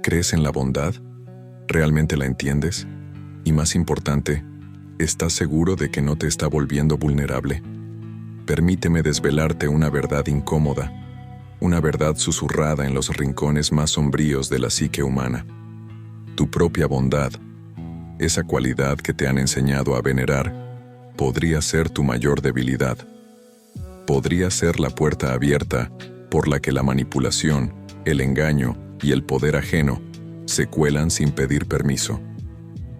¿Crees en la bondad? ¿Realmente la entiendes? Y más importante, ¿estás seguro de que no te está volviendo vulnerable? Permíteme desvelarte una verdad incómoda, una verdad susurrada en los rincones más sombríos de la psique humana. Tu propia bondad, esa cualidad que te han enseñado a venerar, podría ser tu mayor debilidad. Podría ser la puerta abierta por la que la manipulación, el engaño y el poder ajeno se cuelan sin pedir permiso.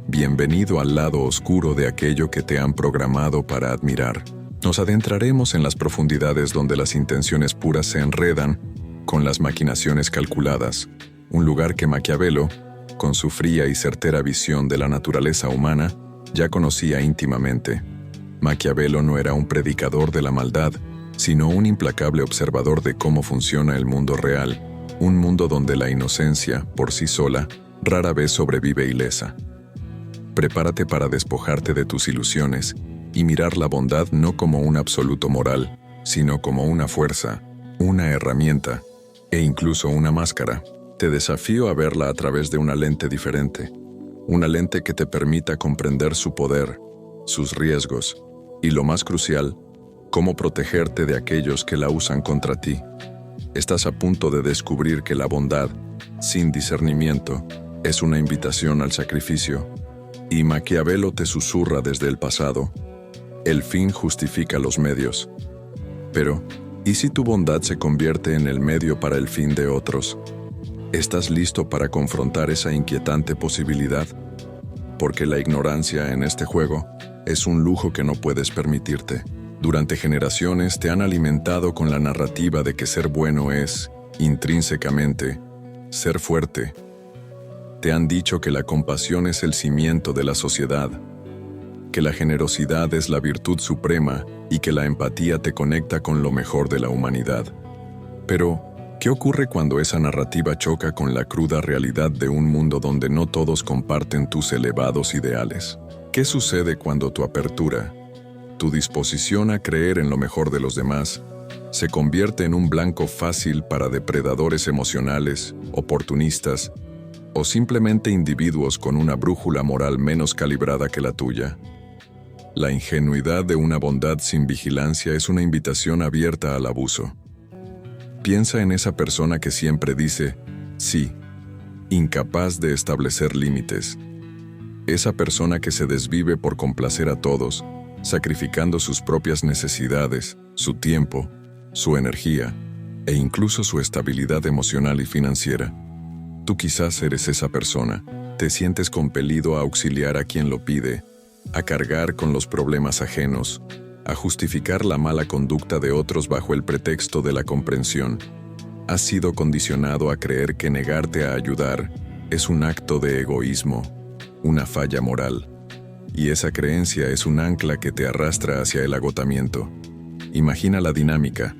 Bienvenido al lado oscuro de aquello que te han programado para admirar. Nos adentraremos en las profundidades donde las intenciones puras se enredan con las maquinaciones calculadas, un lugar que Maquiavelo, con su fría y certera visión de la naturaleza humana, ya conocía íntimamente. Maquiavelo no era un predicador de la maldad, sino un implacable observador de cómo funciona el mundo real, un mundo donde la inocencia, por sí sola, rara vez sobrevive ilesa. Prepárate para despojarte de tus ilusiones y mirar la bondad no como un absoluto moral, sino como una fuerza, una herramienta e incluso una máscara. Te desafío a verla a través de una lente diferente, una lente que te permita comprender su poder, sus riesgos y, lo más crucial, cómo protegerte de aquellos que la usan contra ti. Estás a punto de descubrir que la bondad, sin discernimiento, es una invitación al sacrificio, y Maquiavelo te susurra desde el pasado: el fin justifica los medios. Pero, ¿y si tu bondad se convierte en el medio para el fin de otros? ¿Estás listo para confrontar esa inquietante posibilidad? Porque la ignorancia en este juego es un lujo que no puedes permitirte. Durante generaciones te han alimentado con la narrativa de que ser bueno es, intrínsecamente, ser fuerte. Te han dicho que la compasión es el cimiento de la sociedad, que la generosidad es la virtud suprema y que la empatía te conecta con lo mejor de la humanidad. Pero, ¿qué ocurre cuando esa narrativa choca con la cruda realidad de un mundo donde no todos comparten tus elevados ideales? ¿Qué sucede cuando tu apertura, tu disposición a creer en lo mejor de los demás, se convierte en un blanco fácil para depredadores emocionales, oportunistas o simplemente individuos con una brújula moral menos calibrada que la tuya? La ingenuidad de una bondad sin vigilancia es una invitación abierta al abuso. Piensa en esa persona que siempre dice sí, incapaz de establecer límites. Esa persona que se desvive por complacer a todos, sacrificando sus propias necesidades, su tiempo, su energía e incluso su estabilidad emocional y financiera. Tú quizás eres esa persona. Te sientes compelido a auxiliar a quien lo pide, a cargar con los problemas ajenos, a justificar la mala conducta de otros bajo el pretexto de la comprensión. Has sido condicionado a creer que negarte a ayudar es un acto de egoísmo, una falla moral. Y esa creencia es un ancla que te arrastra hacia el agotamiento. Imagina la dinámica.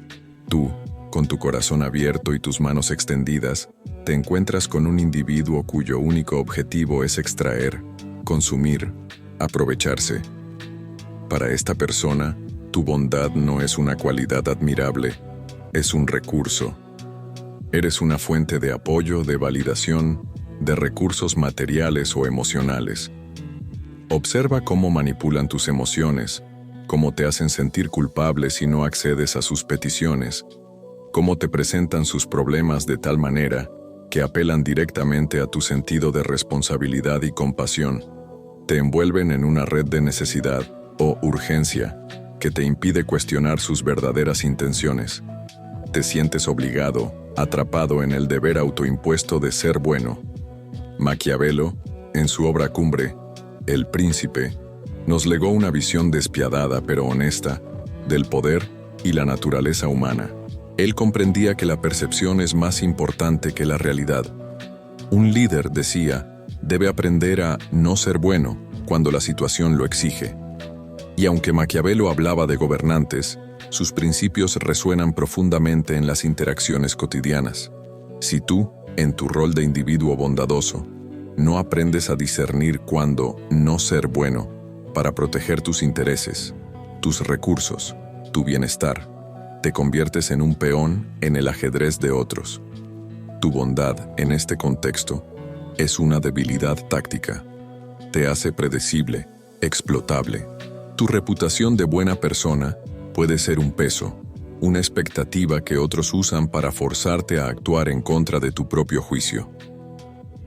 Tú, con tu corazón abierto y tus manos extendidas, te encuentras con un individuo cuyo único objetivo es extraer, consumir, aprovecharse. Para esta persona, tu bondad no es una cualidad admirable, es un recurso. Eres una fuente de apoyo, de validación, de recursos materiales o emocionales. Observa cómo manipulan tus emociones, cómo te hacen sentir culpable si no accedes a sus peticiones, cómo te presentan sus problemas de tal manera que apelan directamente a tu sentido de responsabilidad y compasión. Te envuelven en una red de necesidad o urgencia que te impide cuestionar sus verdaderas intenciones. Te sientes obligado, atrapado en el deber autoimpuesto de ser bueno. Maquiavelo, en su obra cumbre, El Príncipe, nos legó una visión despiadada pero honesta del poder y la naturaleza humana. Él comprendía que la percepción es más importante que la realidad. Un líder, decía, debe aprender a no ser bueno cuando la situación lo exige. Y aunque Maquiavelo hablaba de gobernantes, sus principios resuenan profundamente en las interacciones cotidianas. Si tú, en tu rol de individuo bondadoso, no aprendes a discernir cuándo no ser bueno para proteger tus intereses, tus recursos, tu bienestar, te conviertes en un peón en el ajedrez de otros. Tu bondad, en este contexto, Es una debilidad táctica. Te hace predecible, explotable. Tu reputación de buena persona puede ser un peso, una expectativa que otros usan para forzarte a actuar en contra de tu propio juicio.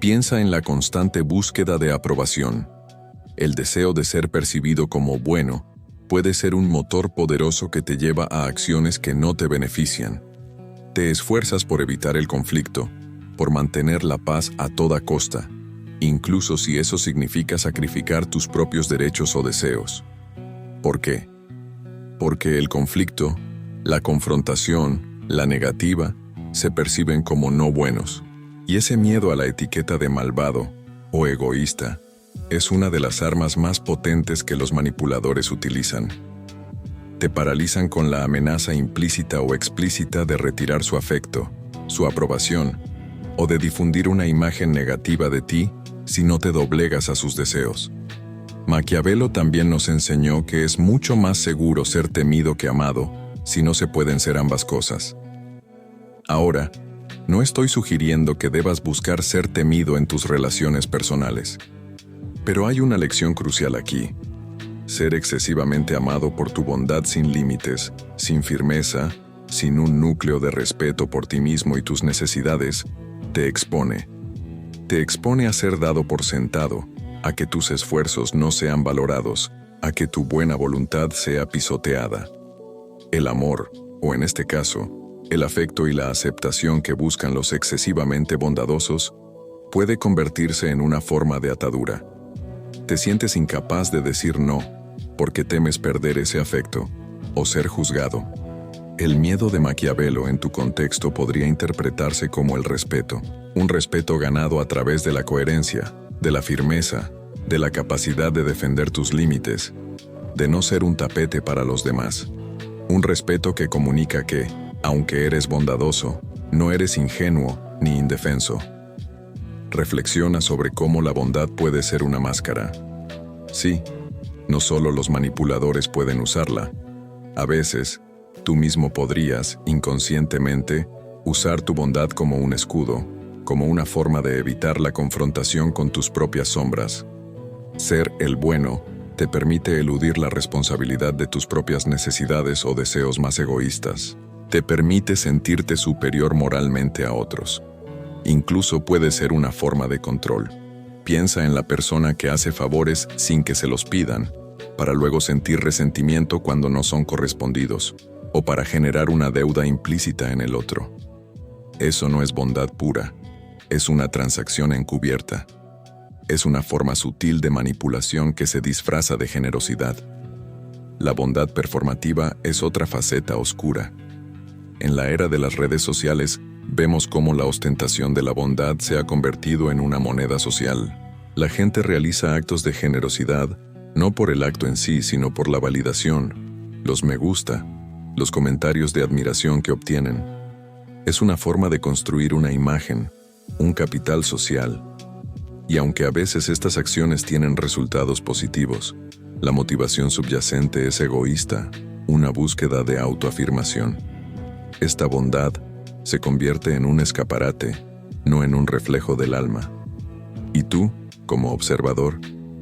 Piensa en la constante búsqueda de aprobación. El deseo de ser percibido como bueno puede ser un motor poderoso que te lleva a acciones que no te benefician. Te esfuerzas por evitar el conflicto, por mantener la paz a toda costa, incluso si eso significa sacrificar tus propios derechos o deseos. ¿Por qué? Porque el conflicto, la confrontación, la negativa, se perciben como no buenos. Y ese miedo a la etiqueta de malvado o egoísta es una de las armas más potentes que los manipuladores utilizan. Te paralizan con la amenaza implícita o explícita de retirar su afecto, su aprobación, o de difundir una imagen negativa de ti si no te doblegas a sus deseos. Maquiavelo también nos enseñó que es mucho más seguro ser temido que amado si no se pueden ser ambas cosas. Ahora, no estoy sugiriendo que debas buscar ser temido en tus relaciones personales. Pero hay una lección crucial aquí. Ser excesivamente amado por tu bondad sin límites, sin firmeza, sin un núcleo de respeto por ti mismo y tus necesidades, te expone. Te expone a ser dado por sentado, a que tus esfuerzos no sean valorados, a que tu buena voluntad sea pisoteada. El amor, o en este caso, el afecto y la aceptación que buscan los excesivamente bondadosos, puede convertirse en una forma de atadura. Te sientes incapaz de decir no, porque temes perder ese afecto, o ser juzgado. El miedo de Maquiavelo en tu contexto podría interpretarse como el respeto, un respeto ganado a través de la coherencia, de la firmeza, de la capacidad de defender tus límites, de no ser un tapete para los demás. Un respeto que comunica que, aunque eres bondadoso, no eres ingenuo ni indefenso. Reflexiona sobre cómo la bondad puede ser una máscara. Sí, no solo los manipuladores pueden usarla. A veces, tú mismo podrías, inconscientemente, usar tu bondad como un escudo, como una forma de evitar la confrontación con tus propias sombras. Ser el bueno te permite eludir la responsabilidad de tus propias necesidades o deseos más egoístas. Te permite sentirte superior moralmente a otros. Incluso puede ser una forma de control. Piensa en la persona que hace favores sin que se los pidan, para luego sentir resentimiento cuando no son correspondidos, o para generar una deuda implícita en el otro. Eso no es bondad pura, es una transacción encubierta. Es una forma sutil de manipulación que se disfraza de generosidad. La bondad performativa es otra faceta oscura. En la era de las redes sociales, vemos cómo la ostentación de la bondad se ha convertido en una moneda social. La gente realiza actos de generosidad, no por el acto en sí, sino por la validación, los me gusta, los comentarios de admiración que obtienen. Es una forma de construir una imagen, un capital social. Y aunque a veces estas acciones tienen resultados positivos, la motivación subyacente es egoísta, una búsqueda de autoafirmación. Esta bondad se convierte en un escaparate, no en un reflejo del alma. Y tú, como observador,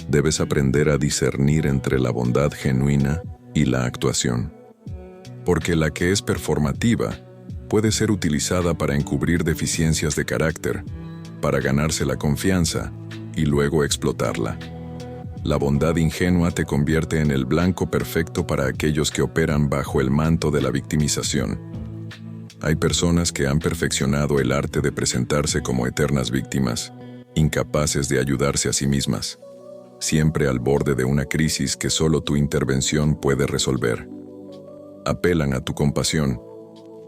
debes aprender a discernir entre la bondad genuina y la actuación. Porque la que es performativa puede ser utilizada para encubrir deficiencias de carácter, para ganarse la confianza y luego explotarla. La bondad ingenua te convierte en el blanco perfecto para aquellos que operan bajo el manto de la victimización. Hay personas que han perfeccionado el arte de presentarse como eternas víctimas, incapaces de ayudarse a sí mismas, siempre al borde de una crisis que solo tu intervención puede resolver. Apelan a tu compasión,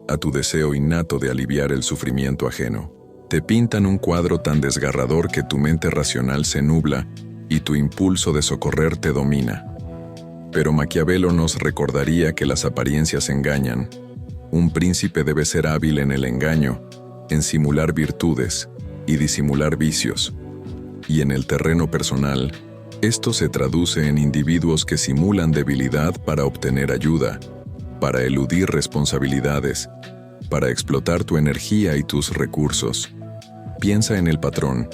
a tu deseo innato de aliviar el sufrimiento ajeno. Te pintan un cuadro tan desgarrador que tu mente racional se nubla y tu impulso de socorrer te domina. Pero Maquiavelo nos recordaría que las apariencias engañan. Un príncipe debe ser hábil en el engaño, en simular virtudes y disimular vicios. Y en el terreno personal, esto se traduce en individuos que simulan debilidad para obtener ayuda, para eludir responsabilidades, para explotar tu energía y tus recursos. Piensa en el patrón.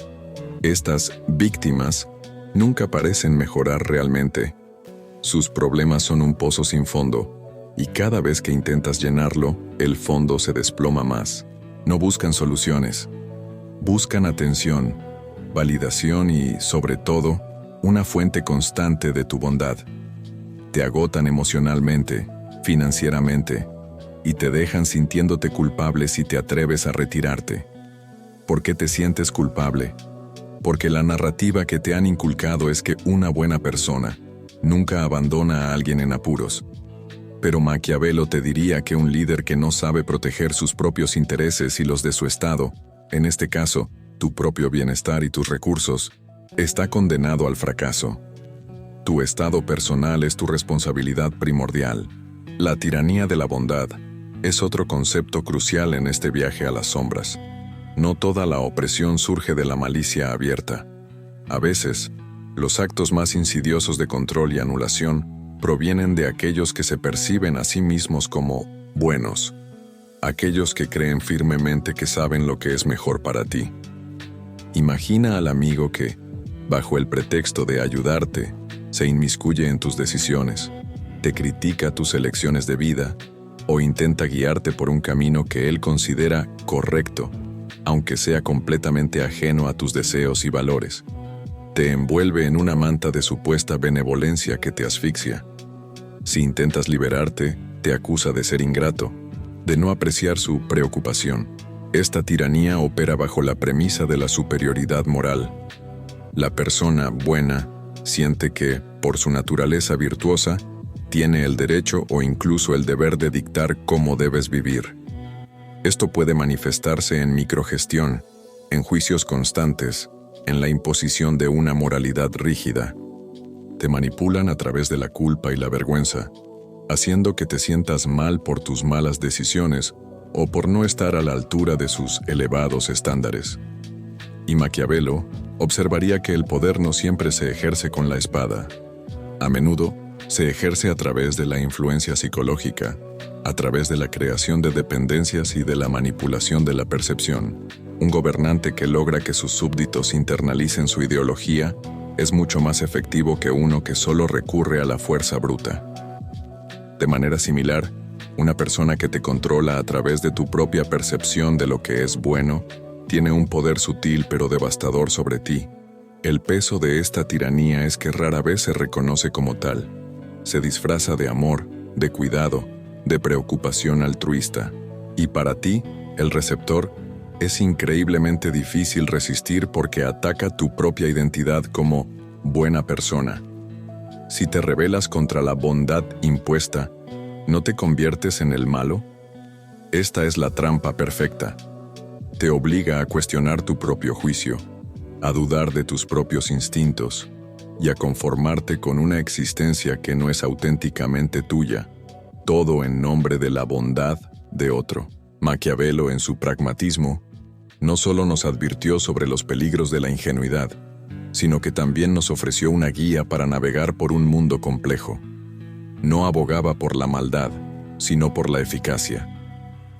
Estas víctimas nunca parecen mejorar realmente. Sus problemas son un pozo sin fondo, y cada vez que intentas llenarlo, el fondo se desploma más. No buscan soluciones, buscan atención, validación y, sobre todo, una fuente constante de tu bondad. Te agotan emocionalmente, financieramente, y te dejan sintiéndote culpable si te atreves a retirarte. ¿Por qué te sientes culpable? Porque la narrativa que te han inculcado es que una buena persona nunca abandona a alguien en apuros. Pero Maquiavelo te diría que un líder que no sabe proteger sus propios intereses y los de su estado, en este caso, tu propio bienestar y tus recursos, está condenado al fracaso. Tu estado personal es tu responsabilidad primordial. La tiranía de la bondad es otro concepto crucial en este viaje a las sombras. No toda la opresión surge de la malicia abierta. A veces, los actos más insidiosos de control y anulación provienen de aquellos que se perciben a sí mismos como buenos, aquellos que creen firmemente que saben lo que es mejor para ti. Imagina al amigo que, bajo el pretexto de ayudarte, se inmiscuye en tus decisiones, te critica tus elecciones de vida o intenta guiarte por un camino que él considera correcto, aunque sea completamente ajeno a tus deseos y valores. Te envuelve en una manta de supuesta benevolencia que te asfixia. Si intentas liberarte, te acusa de ser ingrato, de no apreciar su preocupación. Esta tiranía opera bajo la premisa de la superioridad moral. La persona buena siente que, por su naturaleza virtuosa, tiene el derecho o incluso el deber de dictar cómo debes vivir. Esto puede manifestarse en microgestión, en juicios constantes, en la imposición de una moralidad rígida. Te manipulan a través de la culpa y la vergüenza, haciendo que te sientas mal por tus malas decisiones o por no estar a la altura de sus elevados estándares. Y Maquiavelo observaría que el poder no siempre se ejerce con la espada. A menudo, se ejerce a través de la influencia psicológica, a través de la creación de dependencias y de la manipulación de la percepción. Un gobernante que logra que sus súbditos internalicen su ideología es mucho más efectivo que uno que solo recurre a la fuerza bruta. De manera similar, una persona que te controla a través de tu propia percepción de lo que es bueno, tiene un poder sutil pero devastador sobre ti. El peso de esta tiranía es que rara vez se reconoce como tal. Se disfraza de amor, de cuidado, de preocupación altruista. Y para ti, el receptor, es increíblemente difícil resistir porque ataca tu propia identidad como buena persona. Si te rebelas contra la bondad impuesta, ¿no te conviertes en el malo? Esta es la trampa perfecta. Te obliga a cuestionar tu propio juicio, a dudar de tus propios instintos y a conformarte con una existencia que no es auténticamente tuya, todo en nombre de la bondad de otro. Maquiavelo, en su pragmatismo, no solo nos advirtió sobre los peligros de la ingenuidad, sino que también nos ofreció una guía para navegar por un mundo complejo. No abogaba por la maldad, sino por la eficacia.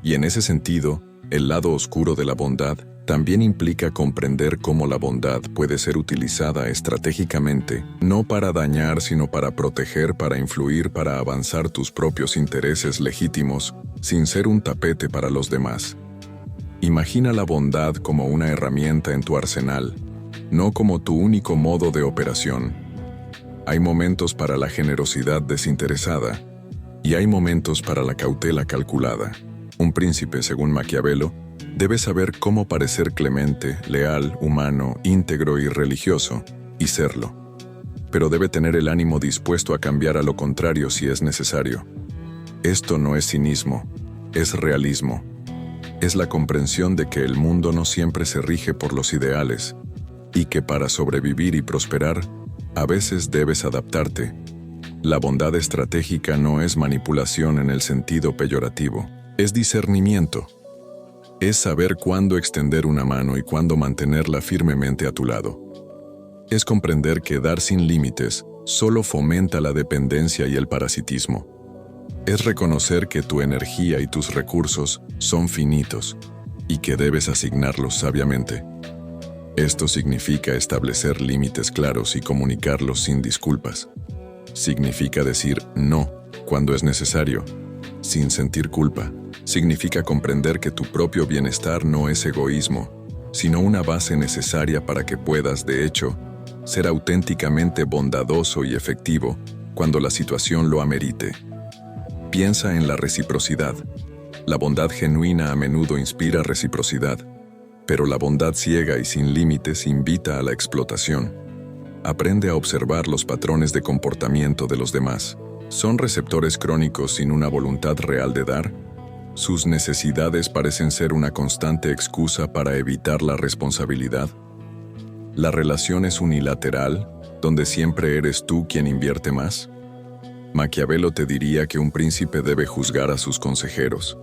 Y en ese sentido, el lado oscuro de la bondad también implica comprender cómo la bondad puede ser utilizada estratégicamente, no para dañar, sino para proteger, para influir, para avanzar tus propios intereses legítimos, sin ser un tapete para los demás. Imagina la bondad como una herramienta en tu arsenal, no como tu único modo de operación. Hay momentos para la generosidad desinteresada y hay momentos para la cautela calculada. Un príncipe, según Maquiavelo, debe saber cómo parecer clemente, leal, humano, íntegro y religioso, y serlo. Pero debe tener el ánimo dispuesto a cambiar a lo contrario si es necesario. Esto no es cinismo, es realismo. Es la comprensión de que el mundo no siempre se rige por los ideales, y que para sobrevivir y prosperar, a veces debes adaptarte. La bondad estratégica no es manipulación en el sentido peyorativo, es discernimiento. Es saber cuándo extender una mano y cuándo mantenerla firmemente a tu lado. Es comprender que dar sin límites solo fomenta la dependencia y el parasitismo. Es reconocer que tu energía y tus recursos son finitos y que debes asignarlos sabiamente. Esto significa establecer límites claros y comunicarlos sin disculpas. Significa decir no cuando es necesario, sin sentir culpa. Significa comprender que tu propio bienestar no es egoísmo, sino una base necesaria para que puedas, de hecho, ser auténticamente bondadoso y efectivo cuando la situación lo amerite. Piensa en la reciprocidad. La bondad genuina a menudo inspira reciprocidad, pero la bondad ciega y sin límites invita a la explotación. Aprende a observar los patrones de comportamiento de los demás. ¿Son receptores crónicos sin una voluntad real de dar? ¿Sus necesidades parecen ser una constante excusa para evitar la responsabilidad? ¿La relación es unilateral, donde siempre eres tú quien invierte más? Maquiavelo te diría que un príncipe debe juzgar a sus consejeros,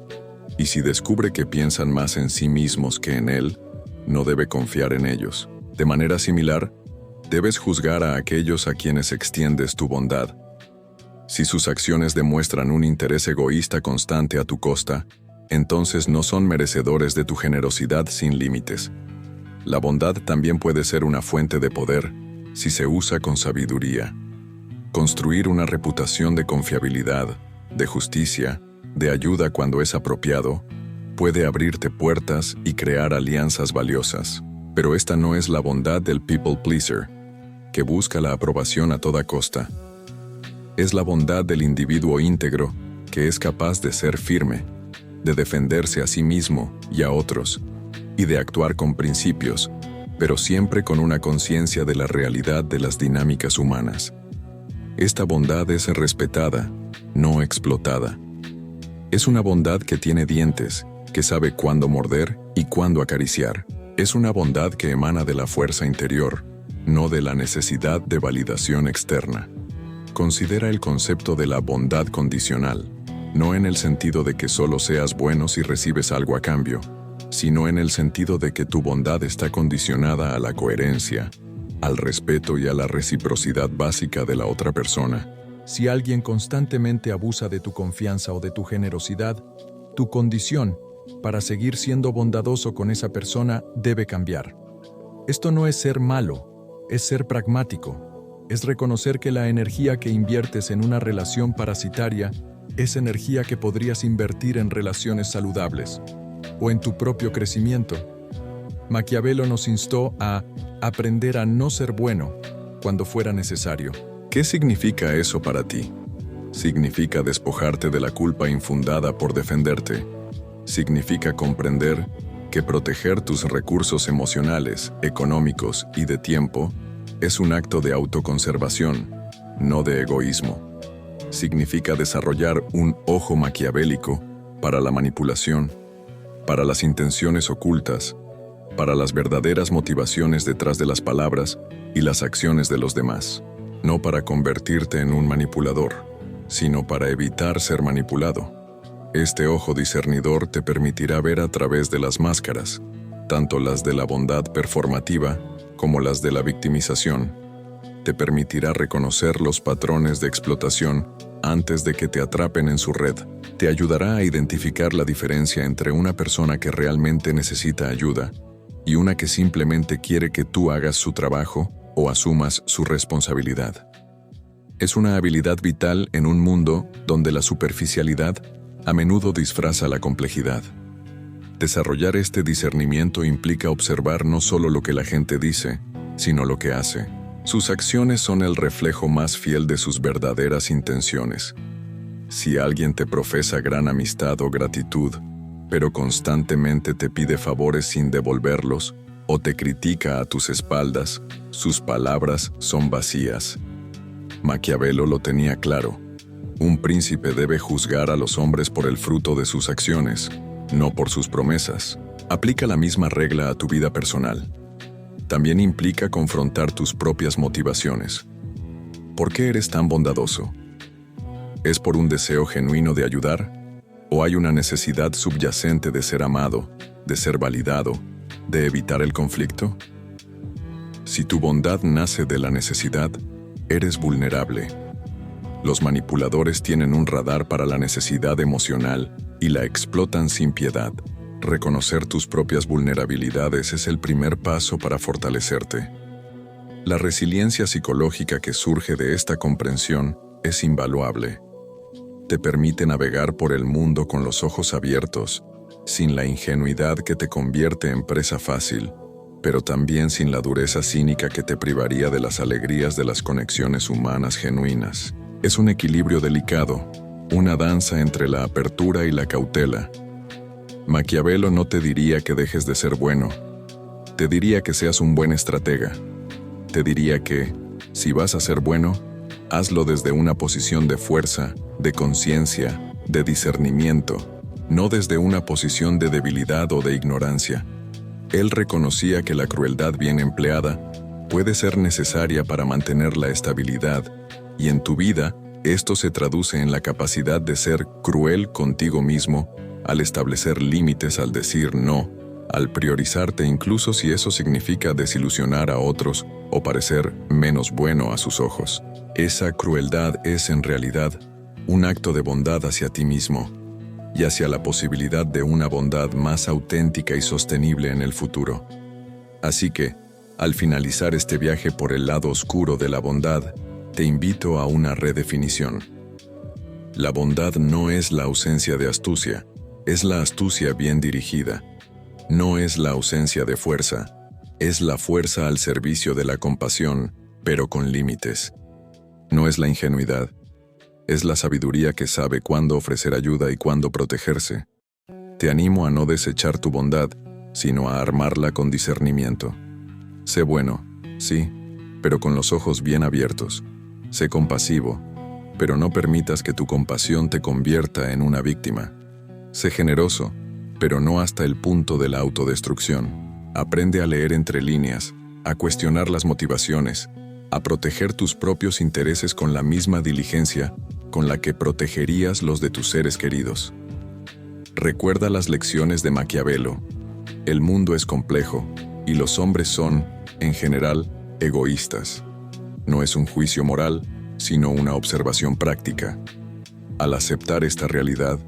y si descubre que piensan más en sí mismos que en él, no debe confiar en ellos. De manera similar, debes juzgar a aquellos a quienes extiendes tu bondad. Si sus acciones demuestran un interés egoísta constante a tu costa, entonces no son merecedores de tu generosidad sin límites. La bondad también puede ser una fuente de poder si se usa con sabiduría. Construir una reputación de confiabilidad, de justicia, de ayuda cuando es apropiado, puede abrirte puertas y crear alianzas valiosas. Pero esta no es la bondad del people pleaser, que busca la aprobación a toda costa. Es la bondad del individuo íntegro, que es capaz de ser firme, de defenderse a sí mismo y a otros, y de actuar con principios, pero siempre con una conciencia de la realidad de las dinámicas humanas. Esta bondad es respetada, no explotada. Es una bondad que tiene dientes, que sabe cuándo morder y cuándo acariciar. Es una bondad que emana de la fuerza interior, no de la necesidad de validación externa. Considera el concepto de la bondad condicional, no en el sentido de que solo seas bueno si recibes algo a cambio, sino en el sentido de que tu bondad está condicionada a la coherencia, al respeto y a la reciprocidad básica de la otra persona. Si alguien constantemente abusa de tu confianza o de tu generosidad, tu condición para seguir siendo bondadoso con esa persona debe cambiar. Esto no es ser malo, es ser pragmático. Es reconocer que la energía que inviertes en una relación parasitaria es energía que podrías invertir en relaciones saludables o en tu propio crecimiento. Maquiavelo nos instó a aprender a no ser bueno cuando fuera necesario. ¿Qué significa eso para ti? Significa despojarte de la culpa infundada por defenderte. Significa comprender que proteger tus recursos emocionales, económicos y de tiempo es un acto de autoconservación, no de egoísmo. Significa desarrollar un ojo maquiavélico para la manipulación, para las intenciones ocultas, para las verdaderas motivaciones detrás de las palabras y las acciones de los demás. No para convertirte en un manipulador, sino para evitar ser manipulado. Este ojo discernidor te permitirá ver a través de las máscaras, tanto las de la bondad performativa como las de la victimización. Te permitirá reconocer los patrones de explotación antes de que te atrapen en su red. Te ayudará a identificar la diferencia entre una persona que realmente necesita ayuda y una que simplemente quiere que tú hagas su trabajo o asumas su responsabilidad. Es una habilidad vital en un mundo donde la superficialidad a menudo disfraza la complejidad. Desarrollar este discernimiento implica observar no solo lo que la gente dice, sino lo que hace. Sus acciones son el reflejo más fiel de sus verdaderas intenciones. Si alguien te profesa gran amistad o gratitud, pero constantemente te pide favores sin devolverlos, o te critica a tus espaldas, sus palabras son vacías. Maquiavelo lo tenía claro. Un príncipe debe juzgar a los hombres por el fruto de sus acciones, no por sus promesas. Aplica la misma regla a tu vida personal. También implica confrontar tus propias motivaciones. ¿Por qué eres tan bondadoso? ¿Es por un deseo genuino de ayudar? ¿O hay una necesidad subyacente de ser amado, de ser validado, de evitar el conflicto? Si tu bondad nace de la necesidad, eres vulnerable. Los manipuladores tienen un radar para la necesidad emocional y la explotan sin piedad. Reconocer tus propias vulnerabilidades es el primer paso para fortalecerte. La resiliencia psicológica que surge de esta comprensión es invaluable. Te permite navegar por el mundo con los ojos abiertos, sin la ingenuidad que te convierte en presa fácil, pero también sin la dureza cínica que te privaría de las alegrías de las conexiones humanas genuinas. Es un equilibrio delicado, una danza entre la apertura y la cautela. Maquiavelo no te diría que dejes de ser bueno, te diría que seas un buen estratega. Te diría que, si vas a ser bueno, hazlo desde una posición de fuerza, de conciencia, de discernimiento, no desde una posición de debilidad o de ignorancia. Él reconocía que la crueldad bien empleada puede ser necesaria para mantener la estabilidad, y en tu vida esto se traduce en la capacidad de ser cruel contigo mismo, al establecer límites, al decir no, al priorizarte incluso si eso significa desilusionar a otros o parecer menos bueno a sus ojos. Esa crueldad es en realidad un acto de bondad hacia ti mismo y hacia la posibilidad de una bondad más auténtica y sostenible en el futuro. Así que, al finalizar este viaje por el lado oscuro de la bondad, te invito a una redefinición. La bondad no es la ausencia de astucia, es la astucia bien dirigida. No es la ausencia de fuerza, es la fuerza al servicio de la compasión, pero con límites. No es la ingenuidad, es la sabiduría que sabe cuándo ofrecer ayuda y cuándo protegerse. Te animo a no desechar tu bondad, sino a armarla con discernimiento. Sé bueno, sí, pero con los ojos bien abiertos. Sé compasivo, pero no permitas que tu compasión te convierta en una víctima. Sé generoso, pero no hasta el punto de la autodestrucción. Aprende a leer entre líneas, a cuestionar las motivaciones, a proteger tus propios intereses con la misma diligencia con la que protegerías los de tus seres queridos. Recuerda las lecciones de Maquiavelo. El mundo es complejo y los hombres son, en general, egoístas. No es un juicio moral, sino una observación práctica. Al aceptar esta realidad,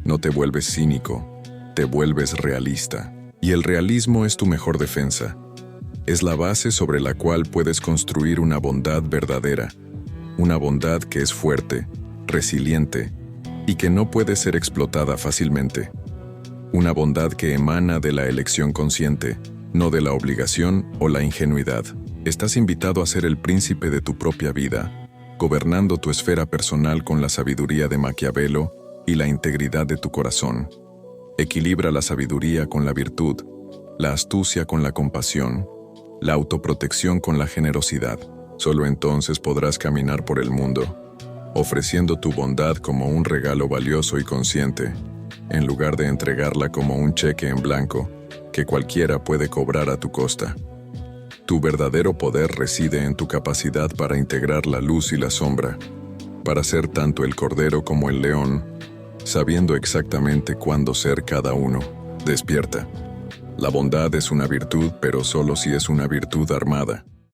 no te vuelves cínico, te vuelves realista. Y el realismo es tu mejor defensa. Es la base sobre la cual puedes construir una bondad verdadera, una bondad que es fuerte, resiliente y que no puede ser explotada fácilmente. Una bondad que emana de la elección consciente, no de la obligación o la ingenuidad. Estás invitado a ser el príncipe de tu propia vida, gobernando tu esfera personal con la sabiduría de Maquiavelo y la integridad de tu corazón. Equilibra la sabiduría con la virtud, la astucia con la compasión, la autoprotección con la generosidad. Solo entonces podrás caminar por el mundo, ofreciendo tu bondad como un regalo valioso y consciente, en lugar de entregarla como un cheque en blanco que cualquiera puede cobrar a tu costa. Tu verdadero poder reside en tu capacidad para integrar la luz y la sombra, para ser tanto el cordero como el león, sabiendo exactamente cuándo ser cada uno. Despierta. La bondad es una virtud, pero solo si es una virtud armada.